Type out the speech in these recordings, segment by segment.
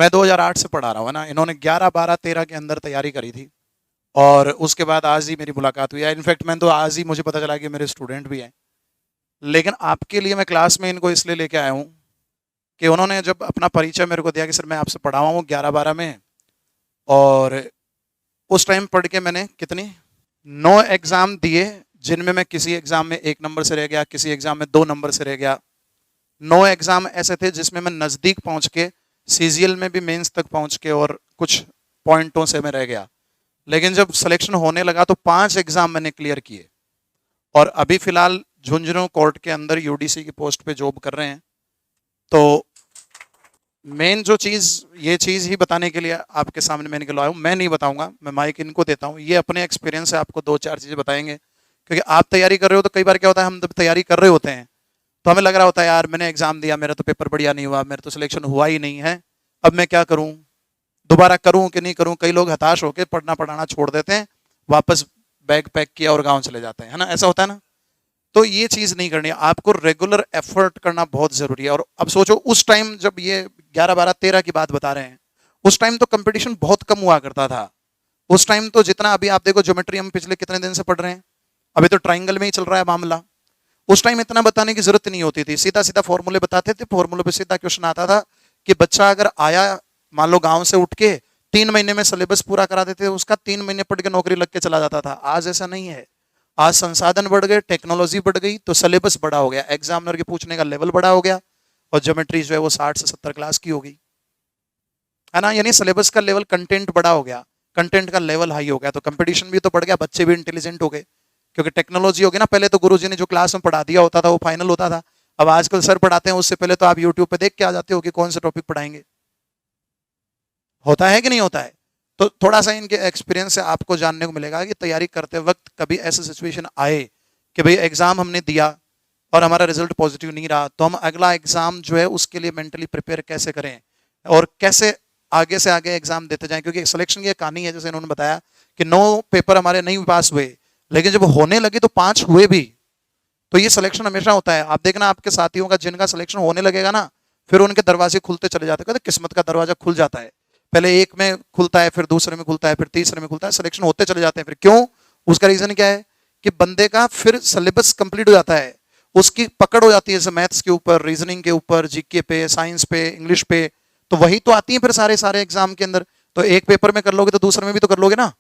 मैं 2008 से पढ़ा रहा हूँ ना, इन्होंने 11, 12, 13 के अंदर तैयारी करी थी और उसके बाद आज ही मेरी मुलाकात हुई है। इनफैक्ट मैं तो आज ही मुझे पता चला कि मेरे स्टूडेंट भी हैं। लेकिन आपके लिए मैं क्लास में इनको इसलिए लेके आया हूँ कि उन्होंने जब अपना परिचय मेरे को दिया कि सर मैं आपसे पढ़ा हुआ हूँ 11, 12 में, और उस टाइम पढ़ के मैंने कितनी 9 एग्जाम दिए, जिनमें मैं किसी एग्जाम में 1 नंबर से रह गया, किसी एग्जाम में 2 नंबर से रह गया। 9 एग्जाम ऐसे थे जिसमें मैं नजदीक पहुंच के सीजीएल में भी मेंस तक पहुंच के और कुछ पॉइंटों से मैं रह गया। लेकिन जब सिलेक्शन होने लगा तो 5 एग्जाम मैंने क्लियर किए और अभी फिलहाल झुंझुनू कोर्ट के अंदर यूडीसी की पोस्ट पे जॉब कर रहे हैं। तो मेन जो चीज़, ये चीज़ ही बताने के लिए आपके सामने मैं निकल आया हूँ। मैं नहीं बताऊंगा, मैं माइक इनको देता हूँ, ये अपने एक्सपीरियंस से आपको 2-4 चीज़ें बताएंगे। क्योंकि आप तैयारी कर रहे हो तो कई बार क्या होता है, हम जब तैयारी कर रहे होते हैं तो हमें लग रहा होता है यार मैंने एग्जाम दिया, मेरा तो पेपर बढ़िया नहीं हुआ, मेरा तो सिलेक्शन हुआ ही नहीं है, अब मैं क्या करूं, दोबारा करूं कि नहीं करूं। कई लोग हताश होकर पढ़ना पढ़ाना छोड़ देते हैं, वापस बैग पैक किया और गांव चले जाते हैं, है ना, ऐसा होता है ना। तो ये चीज नहीं करनी है, आपको रेगुलर एफर्ट करना बहुत जरूरी है। और अब सोचो उस टाइम जब ये 11, 12, 13 की बात बता रहे हैं, उस टाइम तो कंपटीशन बहुत कम हुआ करता था। उस टाइम तो जितना अभी आप देखो ज्योमेट्री हम पिछले कितने दिन से पढ़ रहे हैं, अभी तो ट्राइंगल में ही चल रहा है मामला। उस टाइम इतना बताने की जरूरत नहीं होती थी, सीधा सीधा फॉर्मूले बताते थे, फॉर्मूले पे सीधा क्वेश्चन आता था कि बच्चा अगर आया मान लो गांव से उठ के 3 महीने में सिलेबस पूरा करा देते थे उसका, 3 महीने पढ़ के नौकरी लग के चला जाता था। आज ऐसा नहीं है, आज संसाधन बढ़ गए, टेक्नोलॉजी बढ़ गई, तो सिलेबस बड़ा हो गया, एग्जामिनर के पूछने का लेवल बड़ा हो गया और ज्योमेट्री जो है वो 60 से 70 क्लास की हो गई, है ना। यानी सिलेबस का लेवल, कंटेंट बड़ा हो गया, कंटेंट का लेवल हाई हो गया, तो कंपटीशन भी तो बढ़ गया, बच्चे भी इंटेलिजेंट हो गए क्योंकि टेक्नोलॉजी होगी ना। पहले तो गुरुजी ने जो क्लास में पढ़ा दिया होता था वो फाइनल होता था, अब आजकल सर पढ़ाते हैं उससे पहले तो आप यूट्यूब पे देख के आ जाते हो कि कौन सा टॉपिक पढ़ाएंगे, होता है कि नहीं होता है। तो थोड़ा सा इनके एक्सपीरियंस से आपको जानने को मिलेगा कि तैयारी करते वक्त कभी ऐसा सिचुएशन आए कि भाई एग्जाम हमने दिया और हमारा रिजल्ट पॉजिटिव नहीं रहा, तो हम अगला एग्जाम जो है उसके लिए मेंटली प्रिपेयर कैसे करें और कैसे आगे से आगे एग्जाम देते जाएं। क्योंकि सिलेक्शन की कहानी है, जैसे इन्होंने बताया कि 9 पेपर हमारे नहीं पास हुए, लेकिन जब होने लगे तो 5 हुए भी। तो ये सिलेक्शन हमेशा होता है, आप देखना आपके साथियों का जिनका सिलेक्शन होने लगेगा ना, फिर उनके दरवाजे खुलते चले जाते हैं, किस्मत का दरवाजा खुल जाता है। पहले एक में खुलता है, फिर दूसरे में खुलता है, फिर तीसरे में खुलता है, सिलेक्शन होते चले जाते हैं। फिर क्यों? उसका रीजन क्या है कि बंदे का फिर सिलेबस कंप्लीट हो जाता है, उसकी पकड़ हो जाती है जैसे मैथ्स के ऊपर, रीजनिंग के ऊपर, जीके पे, साइंस पे, इंग्लिश पे, तो वही तो आती है फिर सारे सारे एग्जाम के अंदर। तो एक पेपर में कर लोगे तो दूसरे में भी तो कर लोगे ना।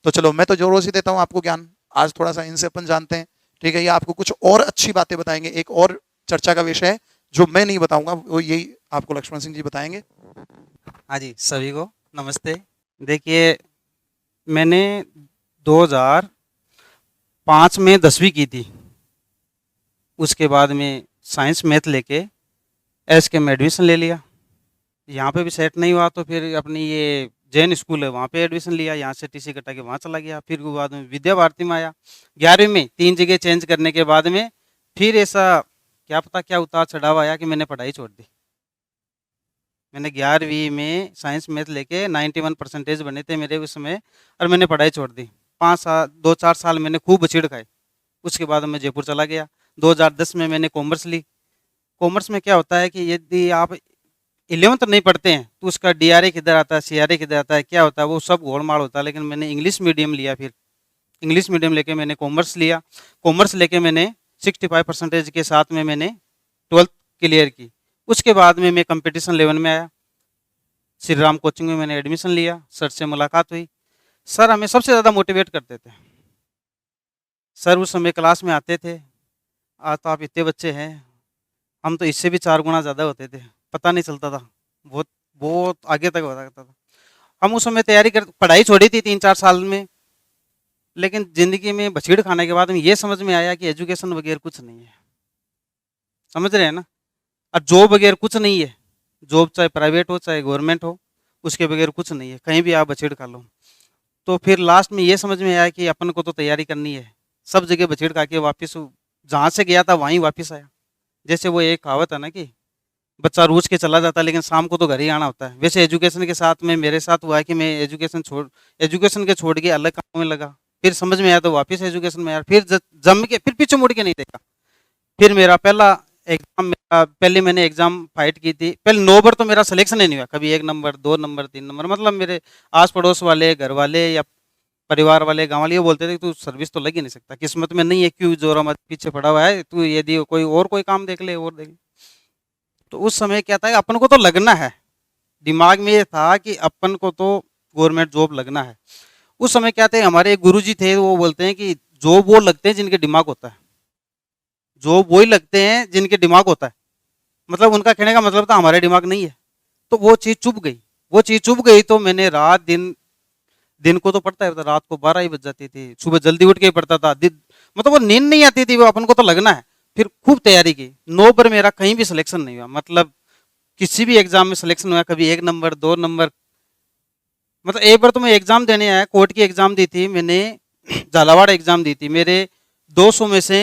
तो चलो मैं तो जोरों से देता हूँ आपको ज्ञान, आज थोड़ा सा इनसे अपन जानते हैं, ठीक है। ये आपको कुछ और अच्छी बातें बताएंगे, एक और चर्चा का विषय है जो मैं नहीं बताऊंगा, वो यही आपको लक्ष्मण सिंह जी बताएंगे। हाँ जी, सभी को नमस्ते। देखिए, मैंने 2005 में 10वीं की थी। उसके बाद में साइंस मैथ लेके एसके में एडमिशन ले लिया। यहाँ पे भी सेट नहीं हुआ तो फिर अपनी ये जैन स्कूल है वहाँ पे एडमिशन लिया, यहाँ से टीसी कटा के वहाँ चला गया। फिर उसके बाद में विद्या भारती में आया। 11वीं में 3 जगह चेंज करने के बाद में फिर ऐसा क्या पता क्या उतार चढ़ाव आया कि मैंने पढ़ाई छोड़ दी। मैंने 11वीं में साइंस मैथ लेके 91% बने थे मेरे उस समय, और मैंने पढ़ाई छोड़ दी। 5 साल 2-4 साल मैंने खूब बछीड़ खाए। उसके बाद मैं जयपुर चला गया। 2010 में मैंने कॉमर्स ली। कॉमर्स में क्या होता है कि यदि आप 11th नहीं पढ़ते हैं तो उसका डीआरए किधर आता है, सीआरए किधर आता है, क्या होता है, वो सब गोलमाल होता है। लेकिन मैंने इंग्लिश मीडियम लिया, फिर इंग्लिश मीडियम लेके मैंने कॉमर्स लिया। कॉमर्स लेके मैंने 65% के साथ में मैंने 12th क्लियर की। उसके बाद में मैं कंपटीशन लेवल में आया। श्री राम कोचिंग में मैंने एडमिशन लिया। सर से मुलाकात हुई। सर हमें सबसे ज़्यादा मोटिवेट करते थे। सर उस समय क्लास में आते थे, आज तो आप इतने बच्चे हैं, हम तो इससे भी 4 गुना ज़्यादा होते थे, पता नहीं चलता था, बहुत बहुत आगे तक होता था। हम उस समय तैयारी कर, पढ़ाई छोड़ी थी 3-4 साल में, लेकिन ज़िंदगी में बछीड़ खाने के बाद में ये समझ में आया कि एजुकेशन बगैर कुछ नहीं है। समझ रहे हैं ना। और जॉब बगैर कुछ नहीं है। जॉब चाहे प्राइवेट हो चाहे गवर्नमेंट हो, उसके बगैर कुछ नहीं है, कहीं भी आप बछेड़ खा लो। तो फिर लास्ट में ये समझ में आया कि अपन को तो तैयारी करनी है। सब जगह बछेड़ खा के वापस जहाँ से गया था वहीं वापस आया। जैसे वो एक कहावत है ना कि बच्चा रूठ के चला जाता है लेकिन शाम को तो घर ही आना होता है, वैसे एजुकेशन के साथ में मेरे साथ हुआ है कि मैं एजुकेशन के छोड़ के अलग काम में लगा। फिर समझ में आया तो वापस एजुकेशन में आया, फिर जम के फिर पीछे मुड़ के नहीं देखा। फिर मेरा पहला एग्ज़ाम मेरा पहले मैंने एग्ज़ाम फाइट की थी। पहले 9 बार तो मेरा सिलेक्शन ही नहीं हुआ। कभी 1 नंबर, 2 नंबर, 3 नंबर, मतलब मेरे आस-पड़ोस वाले, घर वाले या परिवार वाले, गाँव वाले ये बोलते थे, "तू सर्विस तो लग ही नहीं सकता। किस्मत में नहीं है, क्यों जोरा मत पीछे पड़ा हुआ है। तू यदि कोई काम देख ले और देख ले।" तो उस समय क्या था, अपन को तो लगना है। दिमाग में ये था कि अपन को तो गवर्नमेंट जॉब लगना है। उस समय क्या थे, हमारे एक गुरुजी थे, वो बोलते हैं कि जॉब वो लगते हैं जिनके दिमाग होता है। जॉब वही लगते हैं जिनके दिमाग होता है। मतलब उनका कहने का मतलब था हमारे दिमाग नहीं है। तो वो चीज़ चुभ गई। वो चीज़ चुभ गई तो मैंने रात दिन, दिन को तो पढ़ता ही था, रात को 12 ही बज जाती थी। सुबह जल्दी उठ के ही पढ़ता था। मतलब वो नींद नहीं आती थी, वो अपन को तो लगना है। फिर खूब तैयारी की। 9 पर मेरा कहीं भी सिलेक्शन नहीं हुआ। मतलब किसी भी एग्जाम में सिलेक्शन हुआ, कभी 1 नंबर, 2 नंबर। मतलब एक बार तो मैं एग्जाम देने आया, कोर्ट की एग्जाम दी थी मैंने, झालावाड़ एग्जाम दी थी। मेरे 200 में से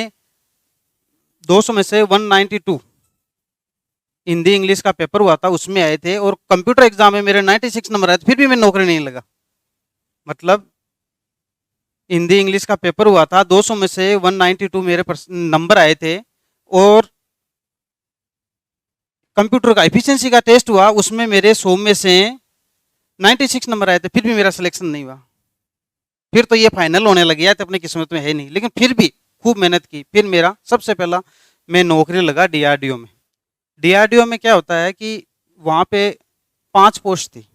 192 हिंदी इंग्लिश का पेपर हुआ था, उसमें आए थे। और कंप्यूटर एग्जाम में मेरे 96 नंबर आए थे, फिर भी मैं नौकरी नहीं लगा। मतलब हिंदी इंग्लिश का पेपर हुआ था, 200 में से 192 मेरे नंबर आए थे। और कंप्यूटर का एफिशिएंसी का टेस्ट हुआ, उसमें मेरे 100 में से 96 नंबर आए थे, फिर भी मेरा सिलेक्शन नहीं हुआ। फिर तो ये फाइनल होने लग गया था, अपनी किस्मत में है नहीं, लेकिन फिर भी खूब मेहनत की। फिर मेरा सबसे पहला मैं नौकरी लगा डीआरडीओ में। डीआरडीओ में क्या होता है कि वहाँ पे 5 पोस्ट थी।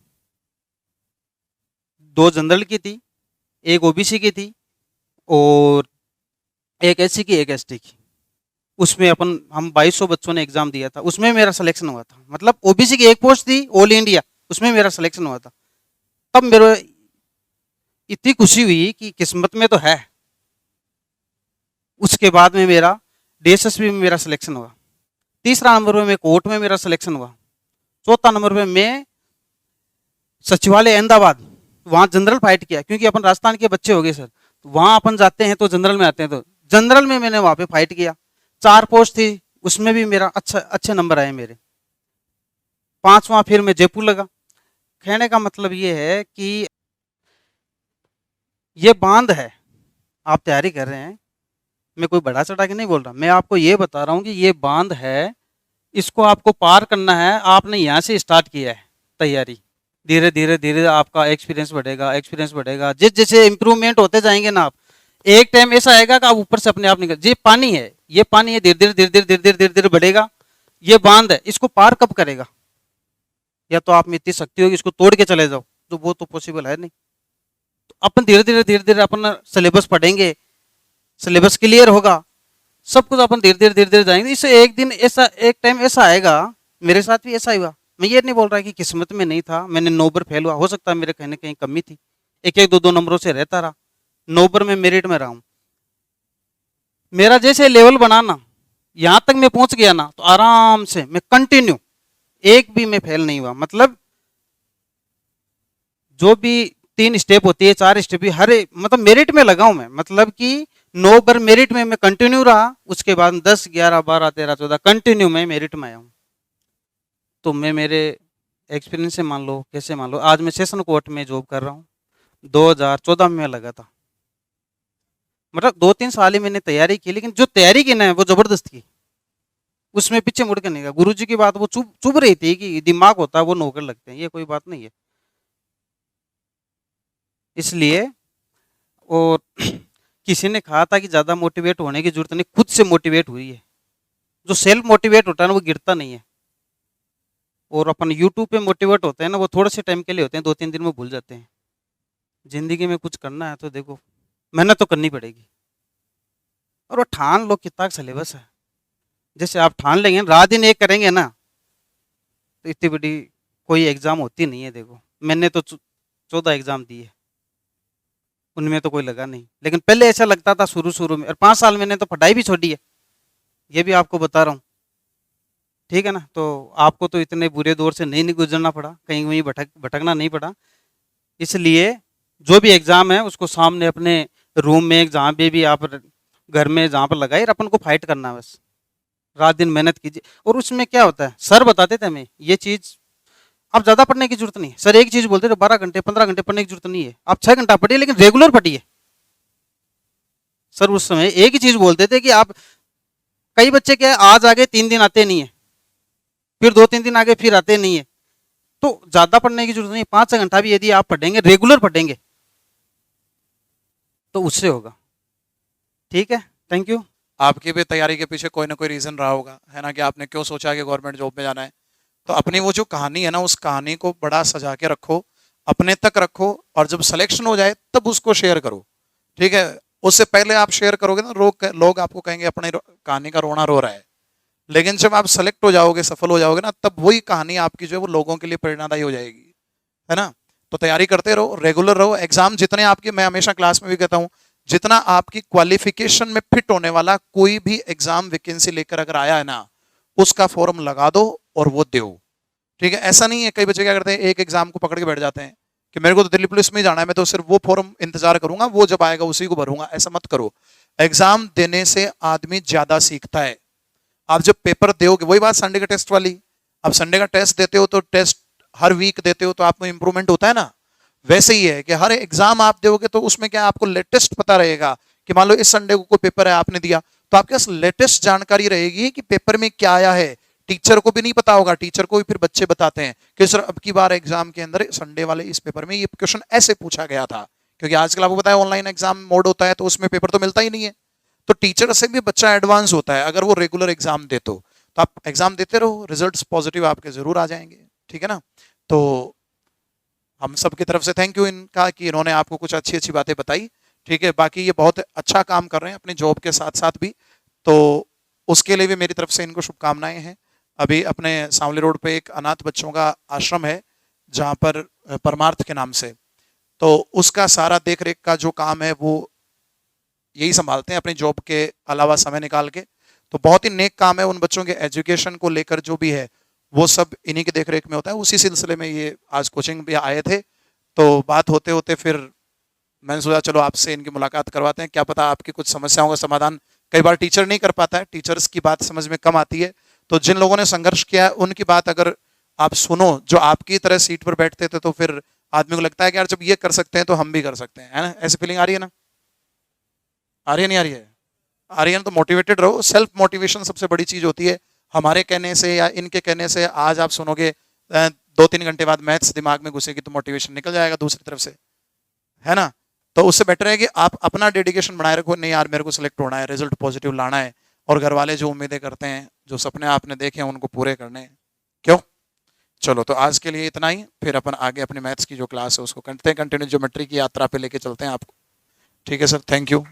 2 जनरल की थी, 1 ओबीसी की थी और 1 एससी की, 1 एसटी की। उसमें हम 2200 बच्चों ने एग्जाम दिया था, उसमें मेरा सिलेक्शन हुआ था। मतलब ओबीसी की 1 पोस्ट थी ऑल इंडिया, उसमें मेरा सिलेक्शन हुआ था। तब मेरे इतनी खुशी हुई कि किस्मत में तो है। उसके बाद में मेरा डीएसएसबी में मेरा सिलेक्शन हुआ। तीसरा नंबर पे मैं कोर्ट में मेरा सिलेक्शन हुआ। चौथा नंबर पे मैं सचिवालय अहमदाबाद, वहाँ जनरल फाइट किया, क्योंकि अपन राजस्थान के बच्चे हो गए सर, तो वहाँ अपन जाते हैं तो जनरल में आते हैं, तो जनरल में मैंने वहाँ पे फाइट किया। 4 पोस्ट थी, उसमें भी मेरा अच्छे नंबर आए मेरे। 5वां फिर मैं जयपुर लगा। कहने का मतलब ये है कि ये बांध है, आप तैयारी कर रहे हैं, मैं कोई बढ़ा चढ़ा के नहीं बोल रहा, मैं आपको ये बता रहा हूँ कि ये बांध है, इसको आपको पार करना है। आपने यहाँ से स्टार्ट किया है तैयारी, धीरे धीरे धीरे आपका एक्सपीरियंस बढ़ेगा, एक्सपीरियंस बढ़ेगा। जिस जैसे इंप्रूवमेंट होते जाएंगे ना आप, एक टाइम ऐसा आएगा कि आप ऊपर से अपने आप निकल, ये पानी है, ये पानी है, धीरे धीरे धीरे धीरे धीरे धीरे धीरे धीरे बढ़ेगा। ये बांध है, इसको पार कब करेगा? या तो आप में इतनी शक्ति होगी इसको तोड़ के चले जाओ, तो वो तो पॉसिबल है नहीं। तो अपन धीरे धीरे धीरे धीरे अपन सिलेबस पढ़ेंगे, सिलेबस क्लियर होगा, सब कुछ अपन धीरे धीरे धीरे धीरे जाएंगे। इससे एक दिन ऐसा, एक टाइम ऐसा आएगा, मेरे साथ भी ऐसा ही हुआ। मैं ये नहीं बोल रहा कि किस्मत में नहीं था, मैंने 9 बार फेल हुआ, हो सकता है मेरे कहीं ना कहीं कमी थी, एक एक 2 2 नंबरों से रहता रहा, 9 बार मैं मेरिट में रहा हूँ। मेरा जैसे लेवल बनाना, यहाँ तक मैं पहुंच गया ना, तो आराम से मैं कंटिन्यू, एक भी मैं फेल नहीं हुआ। मतलब जो भी 3 स्टेप होती है, 4 स्टेप भी, हर मतलब मेरिट में लगा हूं मैं। मतलब कि 9 बार मेरिट में मैं कंटिन्यू रहा, उसके बाद 10 11 12 13 14 कंटिन्यू मैं मेरिट में आया हूँ। तो मैं मेरे एक्सपीरियंस से मान लो, कैसे मान लो, आज मैं सेशन कोर्ट में जॉब कर रहा हूँ। 2014 में लगा था। मतलब 2 3 साल ही मैंने तैयारी की, लेकिन जो तैयारी की ना वो जबरदस्त की, उसमें पीछे मुड़ के नहीं गया। गुरु जी की बात वो चुभ चुभ रही थी कि दिमाग होता है वो नौकर लगते हैं, ये कोई बात नहीं है। इसलिए, और किसी ने कहा था कि ज़्यादा मोटिवेट होने की जरूरत नहीं, खुद से मोटिवेट हुई है। जो सेल्फ मोटिवेट होता है ना वो गिरता नहीं है। और अपन यूट्यूब पे मोटिवेट होते हैं ना, वो थोड़े से टाइम के लिए होते हैं, 2 3 दिन में भूल जाते हैं। जिंदगी में कुछ करना है तो देखो, मेहनत तो करनी पड़ेगी। और वो ठान लो, कितना सिलेबस है, जैसे आप ठान लेंगे ना, रात दिन एक करेंगे ना, तो इतनी बड़ी कोई एग्जाम होती नहीं है। देखो मैंने तो 14 एग्जाम दिए, उनमें तो कोई लगा नहीं। लेकिन पहले ऐसा लगता था शुरू शुरू में, और 5 साल मैंने तो पढ़ाई भी छोड़ी है, ये भी आपको बता रहा हूँ। ठीक है ना? तो आपको तो इतने बुरे दौर से नहीं गुजरना पड़ा, कहीं वहीं भटकना नहीं पड़ा। इसलिए जो भी एग्जाम है उसको सामने अपने रूम में, जहाँ पे भी आप घर में जहाँ पर लगाए, अपन को फाइट करना है बस। रात दिन मेहनत कीजिए। और उसमें क्या होता है, सर बताते थे हमें ये चीज़, आप ज़्यादा पढ़ने की जरूरत नहीं है। सर एक चीज़ बोलते थे, 12 घंटे 15 घंटे पढ़ने की जरूरत नहीं है, आप 6 घंटा पढ़िए, लेकिन रेगुलर पढ़िए। सर उस समय एक ही चीज़ बोलते थे कि आप कई बच्चे क्या है, आज आगे 3 दिन आते नहीं है, फिर 2-3 दिन आगे फिर आते नहीं है। तो ज्यादा पढ़ने की जरूरत नहीं है, 5 घंटा भी यदि आप पढ़ेंगे, रेगुलर पढ़ेंगे, तो उससे होगा। ठीक है, थैंक यू। आपकी भी तैयारी के पीछे कोई ना कोई रीजन रहा होगा, है ना, कि आपने क्यों सोचा कि गवर्नमेंट जॉब में जाना है। तो अपनी वो जो कहानी है ना, उस कहानी को बड़ा सजा के रखो, अपने तक रखो, और जब सिलेक्शन हो जाए तब उसको शेयर करो। ठीक है, उससे पहले आप शेयर करोगे ना, लोग आपको कहेंगे अपनी कहानी का रोना रो रहा है। लेकिन जब आप सेलेक्ट हो जाओगे, सफल हो जाओगे ना, तब वही कहानी आपकी जो है वो लोगों के लिए प्रेरणादायी हो जाएगी, है ना। तो तैयारी करते रहो, रेगुलर रहो। एग्जाम जितने आपके, मैं हमेशा क्लास में भी कहता हूं, जितना आपकी क्वालिफिकेशन में फिट होने वाला कोई भी एग्जाम वैकेंसी लेकर अगर आया है ना, उसका फॉर्म लगा दो और वो दो। ठीक है, ऐसा नहीं है, कई बच्चे क्या करते हैं, एक एग्जाम को पकड़ के बैठ जाते हैं कि मेरे को तो दिल्ली पुलिस में ही जाना है, मैं तो सिर्फ वो फॉर्म इंतजार करूंगा, वो जब आएगा उसी को भरूंगा। ऐसा मत करो। एग्जाम देने से आदमी ज्यादा सीखता है। आप जब पेपर दोगे, वही बात संडे का टेस्ट वाली, आप संडे का टेस्ट देते हो तो टेस्ट हर वीक देते हो तो आप में इंप्रूवमेंट होता है ना। वैसे ही है कि हर एग्जाम आप दोगे तो उसमें क्या आपको लेटेस्ट पता रहेगा, कि मान लो इस संडे को कोई पेपर है आपने दिया, तो आपके पास लेटेस्ट जानकारी रहेगी कि पेपर में क्या आया है। टीचर को भी नहीं पता होगा, टीचर को भी फिर बच्चे बताते हैं कि सर अब की बार एग्जाम के अंदर संडे वाले इस पेपर में ये क्वेश्चन ऐसे पूछा गया था। क्योंकि आजकल आपको पता है ऑनलाइन एग्जाम मोड होता है, तो उसमें पेपर तो मिलता ही नहीं है। तो टीचर से भी बच्चा एडवांस होता है अगर वो रेगुलर एग्जाम दे तो आप एग्जाम देते रहो, रिजल्ट्स पॉजिटिव आपके जरूर आ जाएंगे। ठीक है ना। तो हम सब की तरफ से थैंक यू इनका कि इन्होंने आपको कुछ अच्छी अच्छी बातें बताई। ठीक है, बाकी ये बहुत अच्छा काम कर रहे हैं अपनी जॉब के साथ साथ भी, तो उसके लिए भी मेरी तरफ से इनको शुभकामनाएं हैं। अभी अपने सांवली रोड पे एक अनाथ बच्चों का आश्रम है, जहाँ पर परमार्थ के नाम से, तो उसका सारा देख रेख का जो काम है वो यही संभालते हैं अपनी जॉब के अलावा समय निकाल के। तो बहुत ही नेक काम है, उन बच्चों के एजुकेशन को लेकर जो भी है वो सब इन्हीं की देखरेख में होता है। उसी सिलसिले में ये आज कोचिंग भी आए थे, तो बात होते होते फिर मैंने सोचा चलो आपसे इनकी मुलाकात करवाते हैं, क्या पता आपकी कुछ समस्याओं का समाधान कई बार टीचर नहीं कर पाता है, टीचर्स की बात समझ में कम आती है। तो जिन लोगों ने संघर्ष किया है उनकी बात अगर आप सुनो, जो आपकी तरह सीट पर बैठते थे, तो फिर आदमी को लगता है कि यार जब ये कर सकते हैं तो हम भी कर सकते हैं, है ना। ऐसी फीलिंग आ रही है ना, आ रही है नहीं आ रही है, आ रही है ना। तो मोटिवेटेड रहो, सेल्फ मोटिवेशन सबसे बड़ी चीज होती है। हमारे कहने से या इनके कहने से आज आप सुनोगे, 2-3 घंटे बाद मैथ्स दिमाग में घुसेगी तो मोटिवेशन निकल जाएगा दूसरी तरफ से, है ना। तो उससे बेटर है कि आप अपना डेडिकेशन बनाए रखो, नहीं यार मेरे को सिलेक्ट होना है, रिजल्ट पॉजिटिव लाना है, और घर वाले जो उम्मीदें करते हैं, जो सपने आपने देखे हैं उनको पूरे करने हैं। क्यों। चलो तो आज के लिए इतना ही, फिर अपन आगे अपने मैथ्स की जो क्लास है उसको करते हैं कंटिन्यू, ज्योमेट्री की यात्रा पे लेके चलते हैं आपको। ठीक है सर, थैंक यू।